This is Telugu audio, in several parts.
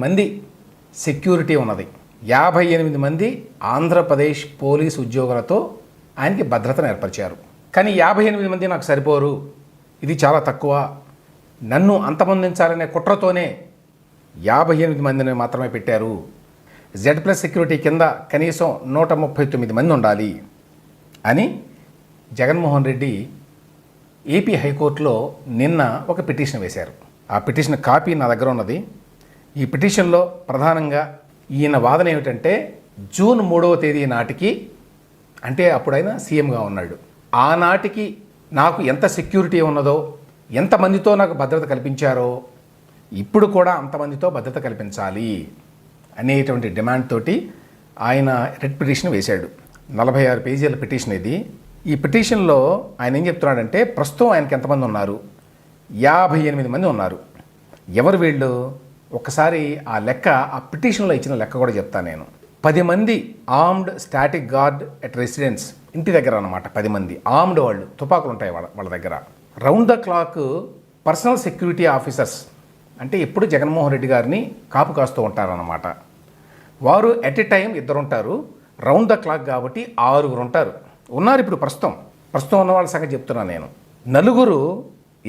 మంది సెక్యూరిటీ ఉన్నది. 58 మంది ఆంధ్రప్రదేశ్ పోలీసు ఉద్యోగులతో ఆయనకి భద్రతను ఏర్పరిచారు. కానీ 58 మంది నాకు సరిపోరు, ఇది చాలా తక్కువ, నన్ను అంతమొందించాలనే కుట్రతోనే 58 మందిని మాత్రమే పెట్టారు. Z+ సెక్యూరిటీ కింద కనీసం 139 మంది ఉండాలి అని జగన్మోహన్ రెడ్డి ఏపీ హైకోర్టులో నిన్న ఒక పిటిషన్ వేశారు. ఆ పిటిషన్ కాపీ నా దగ్గర ఉన్నది. ఈ పిటిషన్లో ప్రధానంగా ఈయన వాదన ఏమిటంటే, జూన్ 3వ తేదీ నాటికి, అంటే అప్పుడైనా సీఎంగా ఉన్నాడు, ఆనాటికి నాకు ఎంత సెక్యూరిటీ ఉన్నదో, ఎంతమందితో నాకు భద్రత కల్పించారో ఇప్పుడు కూడా అంతమందితో భద్రత కల్పించాలి అనేటువంటి డిమాండ్ తోటి ఆయన రెడ్ పిటిషన్ వేశాడు. 46 పేజీల పిటిషన్ ఇది. ఈ పిటిషన్లో ఆయన ఏం చెప్తున్నాడంటే, ప్రస్తుతం ఆయనకి ఎంతమంది ఉన్నారు? 58 మంది ఉన్నారు. ఎవరు వీళ్ళు? ఒక్కసారి ఆ లెక్క, ఆ పిటిషన్లో ఇచ్చిన లెక్క కూడా చెప్తాను నేను. 10 మంది armed static guard at residence, ఇంటి దగ్గర అన్నమాట. 10 మంది ఆర్మ్డ్ వాళ్ళు, తుపాకులు ఉంటాయి వాళ్ళ దగ్గర. Round the clock personal security officers, అంటే ఎప్పుడు జగన్మోహన్ రెడ్డి గారిని కాపు కాస్తూ ఉంటారన్నమాట. వారు ఎట్ ఎ టైం 2 ఉంటారు. రౌండ్ ద క్లాక్ కాబట్టి 6 ఉన్నారు ఇప్పుడు ప్రస్తుతం ఉన్న వాళ్ళ సంగతి చెప్తున్నాను నేను. 4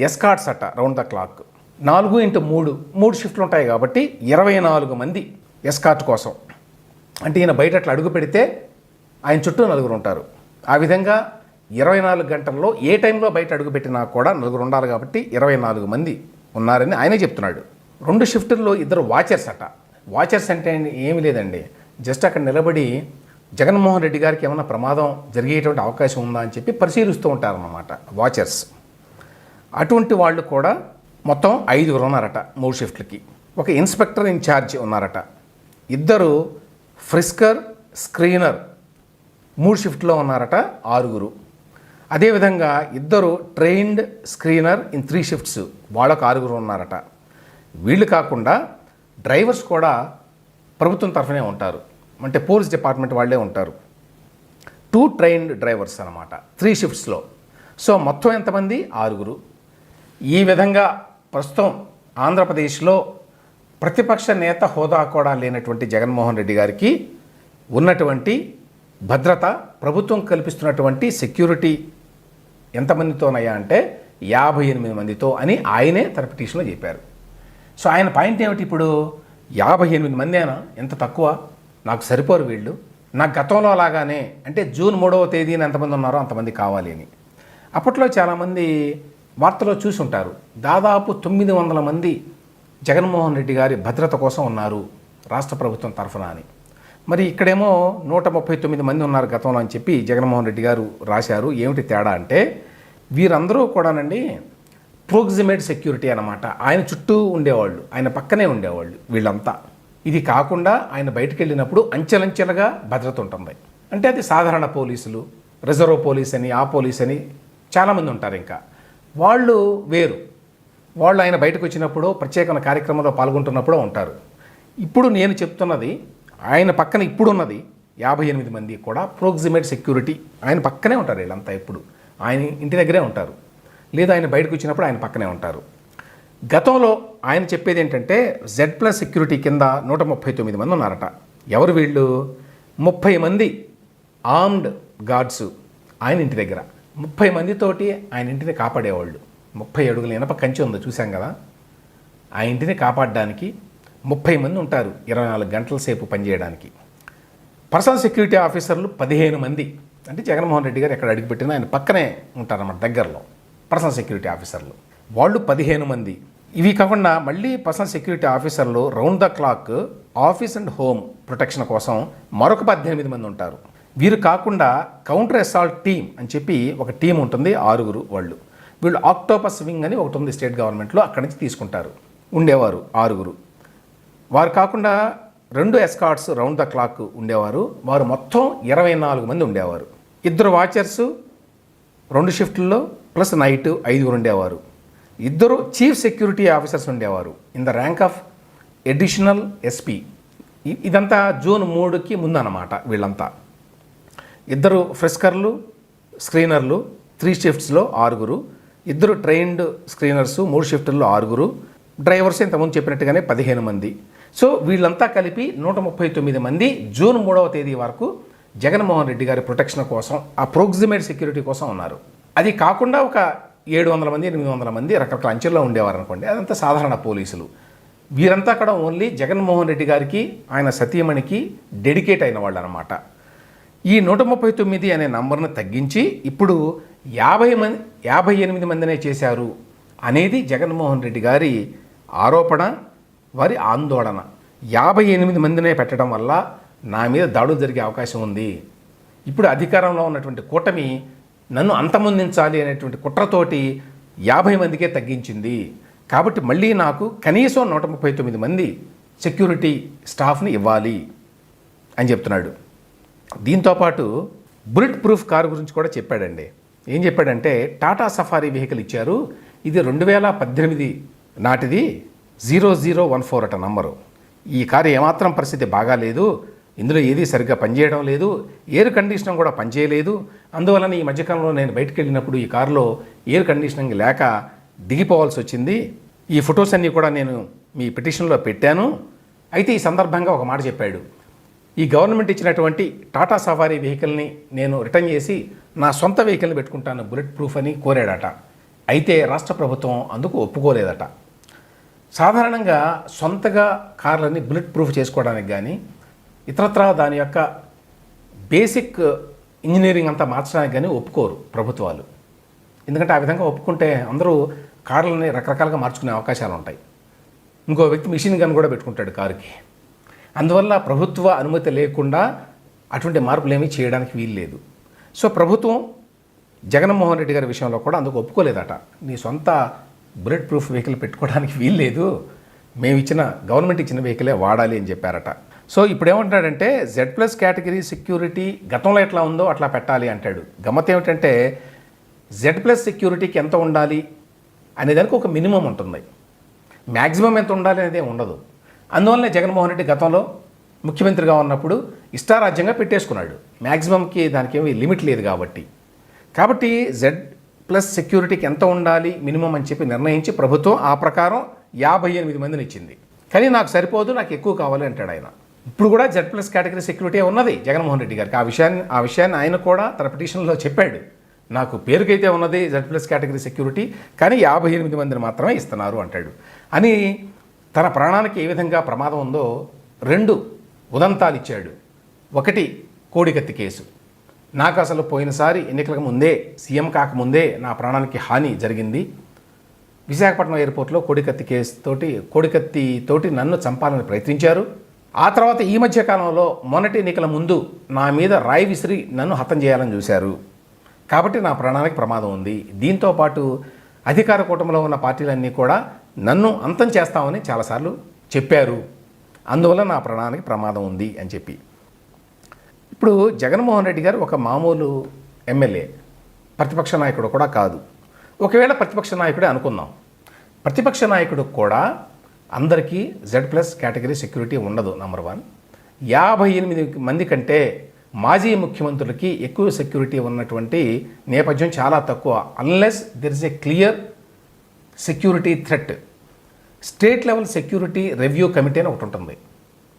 ఎస్కార్ట్స్ అట్ట రౌండ్ ద క్లాక్. 4x3 షిఫ్ట్లు ఉంటాయి కాబట్టి 24 మంది ఎస్కార్ట్ కోసం. అంటే ఈయన బయట అట్లా అడుగు పెడితే ఆయన చుట్టూ 4 ఉంటారు. ఆ విధంగా 24 గంటల్లో ఏ టైంలో బయట అడుగు పెట్టినా కూడా 4 ఉండాలి కాబట్టి 24 మంది ఉన్నారని ఆయనే చెప్తున్నాడు. 2 షిఫ్టుల్లో 2 వాచర్స్ అట. వాచర్స్ అంటే ఏమీ లేదండి, జస్ట్ అక్కడ నిలబడి జగన్మోహన్ రెడ్డి గారికి ఏమైనా ప్రమాదం జరిగేటువంటి అవకాశం ఉందా అని చెప్పి పరిశీలిస్తూ ఉంటారన్నమాట వాచర్స్. అటువంటి వాళ్ళు కూడా మొత్తం 5 ఉన్నారట 3 షిఫ్ట్లకి. ఒక ఇన్స్పెక్టర్ ఇన్ఛార్జ్ ఉన్నారట. 2 ఫ్రిస్కర్ స్క్రీనర్ 3 షిఫ్ట్లో ఉన్నారట 6. అదేవిధంగా 2 ట్రైన్డ్ స్క్రీనర్ ఇన్ 3 షిఫ్ట్స్, వాళ్ళకు 6 ఉన్నారట. వీళ్ళు కాకుండా డ్రైవర్స్ కూడా ప్రభుత్వం తరఫునే ఉంటారు, అంటే పోలీస్ డిపార్ట్మెంట్ వాళ్ళే ఉంటారు. 2 ట్రైన్డ్ డ్రైవర్స్ అన్నమాట 3 షిఫ్ట్స్లో. సో మొత్తం ఎంతమంది? 6. ఈ విధంగా ప్రస్తుతం ఆంధ్రప్రదేశ్లో ప్రతిపక్ష నేత హోదా కూడా లేనటువంటి జగన్మోహన్ రెడ్డి గారికి ఉన్నటువంటి భద్రత, ప్రభుత్వం కల్పిస్తున్నటువంటి సెక్యూరిటీ ఎంతమందితోనయ్యా అంటే 58 మందితో అని ఆయనే తన పిటిషన్లో చెప్పారు. సో ఆయన పాయింట్ ఏమిటి ఇప్పుడు? 58 మందేనా? ఎంత తక్కువ, నాకు సరిపోరు వీళ్ళు, నాకు గతంలో లాగానే, అంటే జూన్ 3వ తేదీన ఎంతమంది ఉన్నారో అంతమంది కావాలి అని. అప్పట్లో చాలామంది వార్తలో చూసి ఉంటారు, దాదాపు 900 మంది జగన్మోహన్ రెడ్డి గారి భద్రత కోసం ఉన్నారు రాష్ట్ర ప్రభుత్వం తరఫున అని. మరి ఇక్కడేమో 139 మంది ఉన్నారు గతంలో అని చెప్పి జగన్మోహన్ రెడ్డి గారు రాశారు. ఏమిటి తేడా అంటే, వీరందరూ కూడానండి ప్రోక్సిమేట్ సెక్యూరిటీ అన్నమాట. ఆయన చుట్టూ ఉండేవాళ్ళు, ఆయన పక్కనే ఉండేవాళ్ళు వీళ్ళంతా. ఇది కాకుండా ఆయన బయటకు వెళ్ళినప్పుడు అంచెలంచెలుగా భద్రత ఉంటుంది. అంటే అది సాధారణ పోలీసులు, రిజర్వ్ పోలీస్ అని, ఆ పోలీస్ అని చాలామంది ఉంటారు. ఇంకా వాళ్ళు వేరు, వాళ్ళు ఆయన బయటకు వచ్చినప్పుడు ప్రత్యేకమైన కార్యక్రమంలో పాల్గొంటున్నప్పుడు ఉంటారు. ఇప్పుడు నేను చెప్తున్నది, ఆయన పక్కన ఇప్పుడున్నది 58 మంది కూడా ప్రోక్సిమేట్ సెక్యూరిటీ. ఆయన పక్కనే ఉంటారు వీళ్ళంతా, ఎప్పుడు ఆయన ఇంటి దగ్గరే ఉంటారు, లేదా ఆయన బయటకు వచ్చినప్పుడు ఆయన పక్కనే ఉంటారు. గతంలో ఆయన చెప్పేది ఏంటంటే, Z+ సెక్యూరిటీ కింద 139 మంది ఉన్నారట. ఎవరు వీళ్ళు? 30 మంది ఆర్మ్డ్ గార్డ్స్ ఆయన ఇంటి దగ్గర, 30 మందితోటి ఆయన ఇంటిని కాపాడేవాళ్ళు. 30 అడుగుల ఇనప కంచె ఉంది, చూసాం కదా. ఆ ఇంటిని కాపాడడానికి 30 మంది ఉంటారు 24 గంటల సేపు పనిచేయడానికి. పర్సనల్ సెక్యూరిటీ ఆఫీసర్లు 15 మంది, అంటే జగన్మోహన్ రెడ్డి గారు ఎక్కడ అడుగుపెట్టినా ఆయన పక్కనే ఉంటారన్నమాట, దగ్గరలో పర్సనల్ సెక్యూరిటీ ఆఫీసర్లు. వాళ్ళు 15 మంది. ఇవి కాకుండా మళ్ళీ పర్సనల్ సెక్యూరిటీ ఆఫీసర్లు round the clock office and home protection కోసం మరొక 18 మంది ఉంటారు. వీరు కాకుండా కౌంటర్ అసాల్ట్ టీమ్ అని చెప్పి ఒక టీం ఉంటుంది, 6 వాళ్ళు. వీళ్ళు ఆక్టోపస్ వింగ్ అని ఒకటి ఉంది స్టేట్ గవర్నమెంట్లో, అక్కడి నుంచి తీసుకుంటారు, ఉండేవారు 6. వారు కాకుండా 2 ఎస్కార్ట్స్ రౌండ్ ద క్లాక్ ఉండేవారు, వారు మొత్తం 24 మంది ఉండేవారు. 2 వాచర్సు 2 షిఫ్ట్లలో ప్లస్ నైట్ 5 ఉండేవారు. 2 చీఫ్ సెక్యూరిటీ ఆఫీసర్స్ ఉండేవారు in the rank of additional SP. ఇదంతా జూన్ 3కి ముందు అన్నమాట. వీళ్ళంతా 2 ఫ్రెస్కర్లు స్క్రీనర్లు 3 షిఫ్ట్స్లో 6, 2 ట్రైన్డ్ స్క్రీనర్సు 3 షిఫ్టుల్లో 6, డ్రైవర్స్ ఇంతకుముందు చెప్పినట్టుగానే 15 మంది. సో వీళ్ళంతా కలిపి 139 మంది జూన్ 3వ తేదీ వరకు జగన్మోహన్ రెడ్డి గారి ప్రొటెక్షన్ కోసం, ఆ ప్రోక్సిమేట్ సెక్యూరిటీ కోసం ఉన్నారు. అది కాకుండా ఒక 700 మంది 800 మంది రకరకాల అంచెల్లో ఉండేవారు అనుకోండి, అదంతా సాధారణ పోలీసులు. వీరంతా కూడా ఓన్లీ జగన్మోహన్ రెడ్డి గారికి, ఆయన సతీమణికి డెడికేట్ అయిన వాళ్ళు అనమాట. ఈ 139 అనే నంబర్ను తగ్గించి ఇప్పుడు 58 మందినే చేశారు అనేది జగన్మోహన్ రెడ్డి గారి ఆరోపణ, వారి ఆందోళన. 58 మందినే పెట్టడం వల్ల నా మీద దాడులు జరిగే అవకాశం ఉంది. ఇప్పుడు అధికారంలో ఉన్నటువంటి కూటమి నన్ను అంతమొందించాలి అనేటువంటి కుట్రతోటి 50 మందికే తగ్గించింది. కాబట్టి మళ్ళీ నాకు కనీసం 139 మంది సెక్యూరిటీ స్టాఫ్ని ఇవ్వాలి అని చెప్తున్నాడు. దీంతోపాటు బుల్లెట్ ప్రూఫ్ కారు గురించి కూడా చెప్పాడండి. ఏం చెప్పాడంటే, టాటా సఫారీ వెహికల్ ఇచ్చారు, ఇది 2018 నాటిది, 0014 అట నంబరు. ఈ కారు ఏమాత్రం పరిస్థితి బాగాలేదు, ఇందులో ఏది సరిగ్గా పనిచేయడం లేదు, ఎయిర్ కండిషనింగ్ కూడా పనిచేయలేదు. అందువలన ఈ మధ్యకాలంలో నేను బయటకు వెళ్ళినప్పుడు ఈ కారులో ఎయిర్ కండిషనింగ్ లేక దిగిపోవాల్సి వచ్చింది. ఈ ఫొటోస్ అన్నీ కూడా నేను మీ పిటిషన్లో పెట్టాను. అయితే ఈ సందర్భంగా ఒక మాట చెప్పాడు, ఈ గవర్నమెంట్ ఇచ్చినటువంటి టాటా సఫారీ వెహికల్ని నేను రిటర్న్ చేసి నా సొంత వెహికల్ని పెట్టుకుంటాను బుల్లెట్ ప్రూఫ్ అని కోరాడట. అయితే రాష్ట్ర ప్రభుత్వం అందుకు ఒప్పుకోలేదట. సాధారణంగా సొంతగా కార్లని బుల్లెట్ ప్రూఫ్ చేసుకోవడానికి కానీ ఇతరత్రా దాని యొక్క బేసిక్ ఇంజనీరింగ్ అంతా మార్చడానికి కానీ ఒప్పుకోరు ప్రభుత్వాలు. ఎందుకంటే ఆ విధంగా ఒప్పుకుంటే అందరూ కార్లని రకరకాలుగా మార్చుకునే అవకాశాలు ఉంటాయి. ఇంకో వ్యక్తి మిషన్ గన్ కూడా పెట్టుకుంటాడు కారుకి. అందువల్ల ప్రభుత్వ అనుమతి లేకుండా అటువంటి మార్పులు ఏమీ చేయడానికి వీలు లేదు. సో ప్రభుత్వం జగన్మోహన్ రెడ్డి గారి విషయంలో కూడా అందుకు ఒప్పుకోలేదట. నీ సొంత బుల్లెట్ ప్రూఫ్ వెహికల్ పెట్టుకోవడానికి వీలు లేదు, మేము ఇచ్చిన గవర్నమెంట్ ఇచ్చిన వెహికలే వాడాలి అని చెప్పారట. సో ఇప్పుడు ఏమంటాడంటే, Z+ కేటగిరీ సెక్యూరిటీ గతంలో ఎట్లా ఉందో అట్లా పెట్టాలి అంటాడు. గమ్మత్ ఏమిటంటే, Z+ సెక్యూరిటీకి ఎంత ఉండాలి అనేదానికి ఒక మినిమం ఉంటుంది, మ్యాక్సిమం ఎంత ఉండాలి అనేది ఉండదు. అందువల్లనే జగన్మోహన్ రెడ్డి గతంలో ముఖ్యమంత్రిగా ఉన్నప్పుడు ఇష్టారాజ్యంగా పెట్టేసుకున్నాడు. మ్యాక్సిమంకి దానికి ఏమీ లిమిట్ లేదు కాబట్టి Z+ సెక్యూరిటీకి ఎంత ఉండాలి మినిమం అని చెప్పి నిర్ణయించి ప్రభుత్వం ఆ ప్రకారం 58 మందిని ఇచ్చింది. కానీ నాకు సరిపోదు, నాకు ఎక్కువ కావాలి అంటాడు ఆయన. ఇప్పుడు కూడా Z+ కేటగిరీ సెక్యూరిటీ ఉన్నది జగన్మోహన్ రెడ్డి గారికి. ఆ విషయాన్ని ఆయన కూడా తన పిటిషన్లో చెప్పాడు. నాకు పేరుకైతే ఉన్నది Z+ కేటగిరీ సెక్యూరిటీ, కానీ 58 మందిని మాత్రమే ఇస్తున్నారు అంటాడు. అని తన ప్రాణానికి ఏ విధంగా ప్రమాదం ఉందో 2 ఉదంతాలు ఇచ్చాడు. ఒకటి కోడికత్తి కేసు. నాకు అసలు పోయినసారి ఎన్నికలకు ముందే, సీఎం కాకముందే నా ప్రాణానికి హాని జరిగింది. విశాఖపట్నం ఎయిర్పోర్ట్లో కోడికత్తితోటి నన్ను చంపాలని ప్రయత్నించారు. ఆ తర్వాత ఈ మధ్య కాలంలో మొన్నటి ఎన్నికల ముందు నా మీద రాయి విసిరి నన్ను హతం చేయాలని చూశారు. కాబట్టి నా ప్రాణానికి ప్రమాదం ఉంది. దీంతోపాటు అధికార కూటమిలో ఉన్న పార్టీలన్నీ కూడా నన్ను అంతం చేస్తామని చాలాసార్లు చెప్పారు. అందువల్ల నా ప్రాణానికి ప్రమాదం ఉంది అని చెప్పి. ఇప్పుడు జగన్మోహన్ రెడ్డి గారు ఒక మామూలు ఎమ్మెల్యే, ప్రతిపక్ష నాయకుడు కూడా కాదు. ఒకవేళ ప్రతిపక్ష నాయకుడే అనుకుందాం, ప్రతిపక్ష నాయకుడు కూడా అందరికీ Z+ కేటగిరీ సెక్యూరిటీ ఉండదు. నంబర్ 1. 58 మంది కంటే మాజీ ముఖ్యమంత్రులకి ఎక్కువ సెక్యూరిటీ ఉన్నటువంటి నేపథ్యం చాలా తక్కువ. Unless there is a clear security threat. State level security review committee అని ఒకటి ఉంటుంది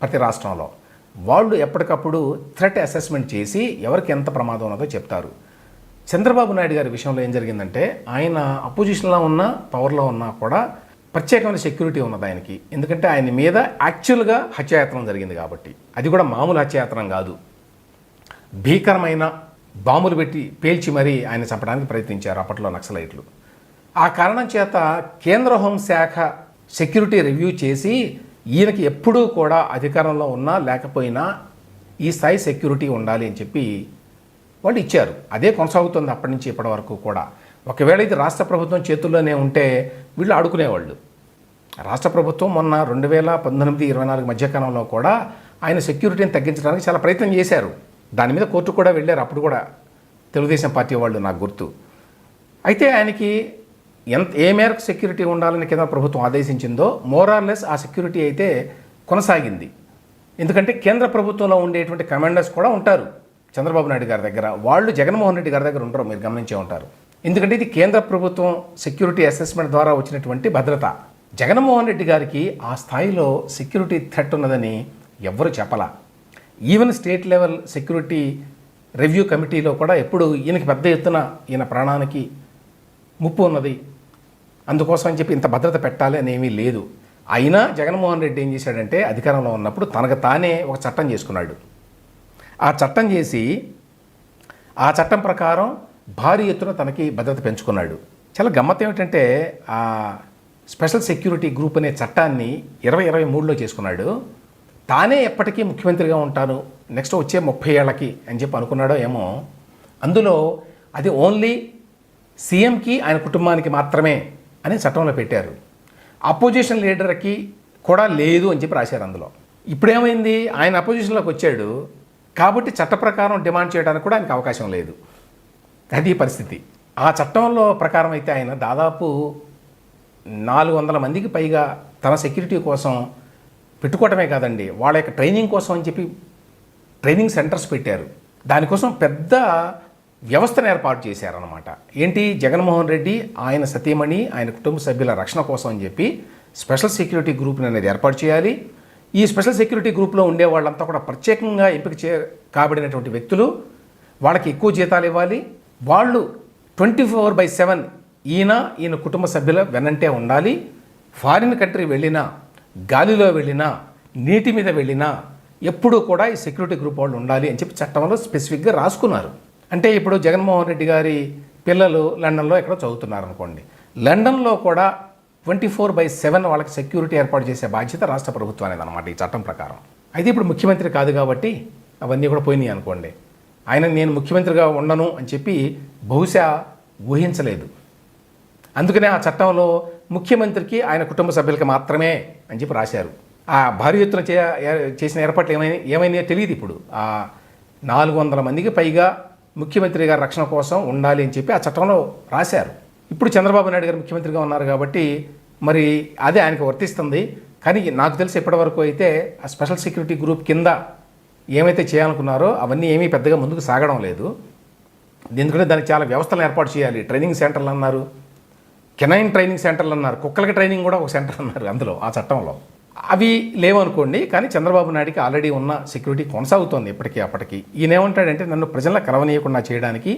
ప్రతి రాష్ట్రంలో. వాళ్ళు ఎప్పటికప్పుడు థ్రెట్ అసెస్మెంట్ చేసి ఎవరికి ఎంత ప్రమాదం ఉన్నదో చెప్తారు. చంద్రబాబు నాయుడు గారి విషయంలో ఏం జరిగిందంటే, ఆయన అపోజిషన్లో ఉన్నా పవర్లో ఉన్నా కూడా ప్రత్యేకమైన సెక్యూరిటీ ఉన్నది ఆయనకి. ఎందుకంటే ఆయన మీద యాక్చువల్గా హత్యాయత్నం జరిగింది కాబట్టి. అది కూడా మామూలు హత్యాయత్నం కాదు, భీకరమైన బాంబులు పెట్టి పేల్చి మరీ ఆయన చంపడానికి ప్రయత్నించారు అప్పట్లో నక్సలైట్లు. ఆ కారణం చేత కేంద్ర హోంశాఖ సెక్యూరిటీ రివ్యూ చేసి ఈయనకి ఎప్పుడూ కూడా అధికారంలో ఉన్నా లేకపోయినా ఈ స్థాయి సెక్యూరిటీ ఉండాలి అని చెప్పి వాళ్ళు ఇచ్చారు. అదే కొనసాగుతుంది అప్పటి నుంచి ఇప్పటి వరకు కూడా. ఒకవేళ ఇది రాష్ట్ర ప్రభుత్వం చేతుల్లోనే ఉంటే వీళ్ళు ఆడుకునేవాళ్ళు. రాష్ట్ర ప్రభుత్వం మొన్న 2019-24 మధ్యకాలంలో కూడా ఆయన సెక్యూరిటీని తగ్గించడానికి చాలా ప్రయత్నం చేశారు. దాని మీద కోర్టు కూడా వెళ్ళారు అప్పుడు కూడా తెలుగుదేశం పార్టీ వాళ్ళు, నాకు గుర్తు. అయితే ఆయనకి ఏ మేరకు సెక్యూరిటీ ఉండాలని కేంద్ర ప్రభుత్వం ఆదేశించిందో మోరార్లెస్ ఆ సెక్యూరిటీ అయితే కొనసాగింది. ఎందుకంటే కేంద్ర ప్రభుత్వంలో ఉండేటువంటి కమాండర్స్ కూడా ఉంటారు చంద్రబాబు నాయుడు గారి దగ్గర. వాళ్ళు జగన్మోహన్ రెడ్డి గారి దగ్గర ఉంటారు, మీరు గమనించే ఉంటారు. ఎందుకంటే ఇది కేంద్ర ప్రభుత్వం సెక్యూరిటీ అసెస్మెంట్ ద్వారా వచ్చినటువంటి భద్రత. జగన్మోహన్ రెడ్డి గారికి ఆ స్థాయిలో సెక్యూరిటీ థ్రెట్ ఉన్నదని ఎవ్వరూ చెప్పలా. Even state level security review కమిటీలో కూడా ఎప్పుడు ఈయనకి పెద్ద ఎత్తున ఈయన ప్రాణానికి ముప్పు ఉన్నది, అందుకోసం అని చెప్పి ఇంత భద్రత పెట్టాలి అని ఏమీ లేదు. అయినా జగన్మోహన్ రెడ్డి ఏం చేశాడంటే అధికారంలో ఉన్నప్పుడు తనకు తానే ఒక చట్టం చేసుకున్నాడు. ఆ చట్టం చేసి ఆ చట్టం ప్రకారం భారీ ఎత్తున తనకి భద్రత పెంచుకున్నాడు. చాలా గమ్మత్ ఏమిటంటే ఆ స్పెషల్ సెక్యూరిటీ గ్రూప్ అనే చట్టాన్ని 2023లో చేసుకున్నాడు. తానే ఎప్పటికీ ముఖ్యమంత్రిగా ఉంటాను నెక్స్ట్ వచ్చే 30 ఏళ్ళకి అని చెప్పి అనుకున్నాడో ఏమో. అందులో అది ఓన్లీ సీఎంకి ఆయన కుటుంబానికి మాత్రమే అని చట్టంలో పెట్టారు. అపోజిషన్ లీడర్కి కూడా లేదు అని చెప్పి రాశారు అందులో. ఇప్పుడేమైంది, ఆయన అపోజిషన్లోకి వచ్చాడు కాబట్టి చట్ట ప్రకారం డిమాండ్ చేయడానికి కూడా ఆయనకు అవకాశం లేదు. అది పరిస్థితి. ఆ చట్టంలో ప్రకారం అయితే ఆయన దాదాపు 400 మందికి పైగా తన సెక్యూరిటీ కోసం పెట్టుకోవటమే కాదండి, వాళ్ళ యొక్క ట్రైనింగ్ కోసం అని చెప్పి ట్రైనింగ్ సెంటర్స్ పెట్టారు. దానికోసం పెద్ద వ్యవస్థను ఏర్పాటు చేశారనమాట. ఏంటి, జగన్మోహన్ రెడ్డి ఆయన సతీమణి ఆయన కుటుంబ సభ్యుల రక్షణ కోసం అని చెప్పి స్పెషల్ సెక్యూరిటీ గ్రూప్ని అనేది ఏర్పాటు చేయాలి. ఈ స్పెషల్ సెక్యూరిటీ గ్రూప్లో ఉండే వాళ్ళంతా కూడా ప్రత్యేకంగా ఎంపిక కాబడినటువంటి వ్యక్తులు, వాళ్ళకి ఎక్కువ జీతాలు ఇవ్వాలి. వాళ్ళు 24/7 ఈయన కుటుంబ సభ్యుల వెనంటే ఉండాలి. ఫారిన్ కంట్రీ వెళ్ళినా, గాలిలో వెళ్ళినా, నీటి మీద వెళ్ళినా ఎప్పుడూ కూడా ఈ సెక్యూరిటీ గ్రూప్ వాళ్ళు ఉండాలి అని చెప్పి చట్టంలో స్పెసిఫిక్గా రాసుకున్నారు. అంటే ఇప్పుడు జగన్మోహన్ రెడ్డి గారి పిల్లలు లండన్లో ఎక్కడో చదువుతున్నారు అనుకోండి, లండన్లో కూడా 24/7 వాళ్ళకి సెక్యూరిటీ ఏర్పాటు చేసే బాధ్యత రాష్ట్ర ప్రభుత్వానికి అనమాట ఈ చట్టం ప్రకారం. అయితే ఇప్పుడు ముఖ్యమంత్రి కాదు కాబట్టి అవన్నీ కూడా పోయినాయి అనుకోండి. ఆయన నేను ముఖ్యమంత్రిగా ఉండను అని చెప్పి బహుశా ఊహించలేదు. అందుకనే ఆ చట్టంలో ముఖ్యమంత్రికి ఆయన కుటుంబ సభ్యులకి మాత్రమే అని చెప్పి రాశారు. ఆ భారీ ఎత్తున చేసిన ఏర్పాట్లు ఏమైనాయో తెలియదు. ఇప్పుడు ఆ 400 మందికి పైగా ముఖ్యమంత్రి గారి రక్షణ కోసం ఉండాలి అని చెప్పి ఆ చట్టంలో రాశారు. ఇప్పుడు చంద్రబాబు నాయుడు గారు ముఖ్యమంత్రిగా ఉన్నారు కాబట్టి మరి అదే ఆయనకు వర్తిస్తుంది. కానీ నాకు తెలిసి ఇప్పటివరకు అయితే ఆ స్పెషల్ సెక్యూరిటీ గ్రూప్ కింద ఏమైతే చేయాలనుకున్నారో అవన్నీ ఏమీ పెద్దగా ముందుకు సాగడం లేదు. ఎందుకంటే దానికి చాలా వ్యవస్థలను ఏర్పాటు చేయాలి. ట్రైనింగ్ సెంటర్లు అన్నారు, కెనైన్ ట్రైనింగ్ సెంటర్లు అన్నారు, కుక్కలకి ట్రైనింగ్ కూడా ఒక సెంటర్ అన్నారు అందులో ఆ చట్టంలో. అవి లేవనుకోండి, కానీ చంద్రబాబు నాయుడికి ఆల్రెడీ ఉన్న సెక్యూరిటీ కొనసాగుతోంది ఇప్పటికీ అప్పటికి. ఈయన ఏమంటాడంటే నన్ను ప్రజల కలవనీయకుండా చేయడానికి